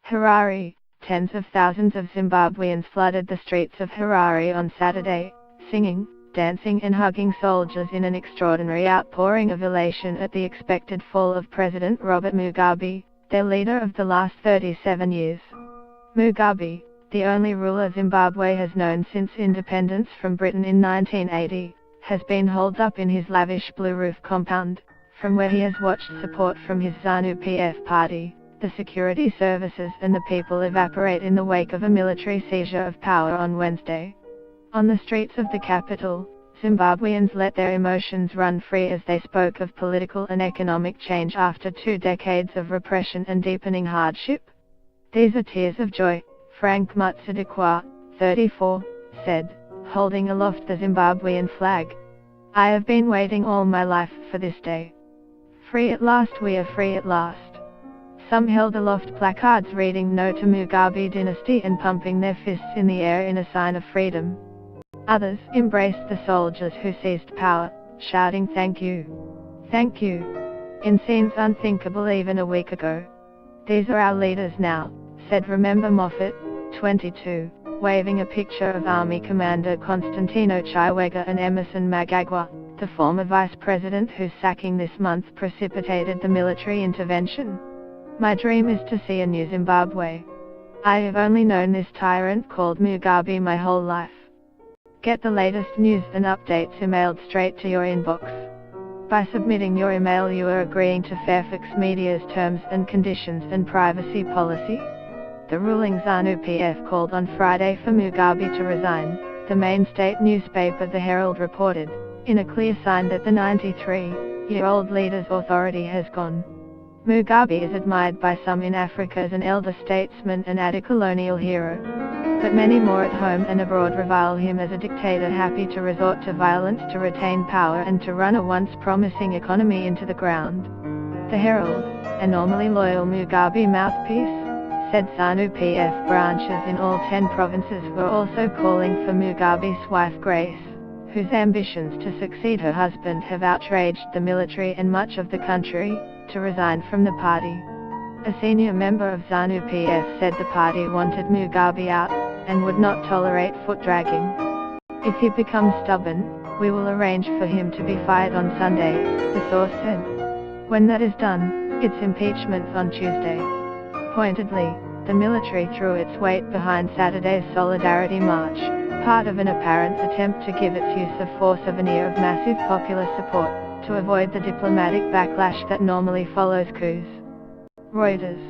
Harare, tens of thousands of Zimbabweans flooded the streets of Harare on Saturday, singing, dancing and hugging soldiers in an extraordinary outpouring of elation at the expected fall of President Robert Mugabe, their leader of the last 37 years. Mugabe, the only ruler Zimbabwe has known since independence from Britain in 1980, has been holed up in his lavish blue-roof compound, from where he has watched support from his ZANU-PF party, the security services and the people evaporate in the wake of a military seizure of power on Wednesday. On the streets of the capital, Zimbabweans let their emotions run free as they spoke of political and economic change after 2 decades of repression and deepening hardship. "These are tears of joy," Frank Mutsadikwa, 34, said, holding aloft the Zimbabwean flag. "I have been waiting all my life for this day. Free at last, we are free at last." Some held aloft placards reading "No to Mugabe dynasty" and pumping their fists in the air in a sign of freedom. Others embraced the soldiers who seized power, shouting "Thank you! Thank you!" in scenes unthinkable even a week ago. "These are our leaders now," said Remember Moffat, 22, waving a picture of Army Commander Constantino Chiwenga and Emerson Mnangagwa, the former vice president whose sacking this month precipitated the military intervention. "My dream is to see a new Zimbabwe. I have only known this tyrant called Mugabe my whole life." Get the latest news and updates emailed straight to your inbox. By submitting your email, you are agreeing to Fairfax Media's terms and conditions and privacy policy. The ruling ZANU-PF called on Friday for Mugabe to resign, the main state newspaper The Herald reported, in a clear sign that the 93-year-old leader's authority has gone. Mugabe is admired by some in Africa as an elder statesman and anti-colonial hero, but many more at home and abroad revile him as a dictator happy to resort to violence to retain power and to run a once promising economy into the ground. The Herald, a normally loyal Mugabe mouthpiece, said ZANU-PF branches in all 10 provinces were also calling for Mugabe's wife Grace, whose ambitions to succeed her husband have outraged the military and much of the country, to resign from the party. A senior member of ZANU-PF said the party wanted Mugabe out, and would not tolerate foot dragging. "If he becomes stubborn, we will arrange for him to be fired on Sunday," the source said. "When that is done, it's impeachment on Tuesday." Pointedly, the military threw its weight behind Saturday's Solidarity March, part of an apparent attempt to give its use of force a veneer of massive popular support, to avoid the diplomatic backlash that normally follows coups. Reuters.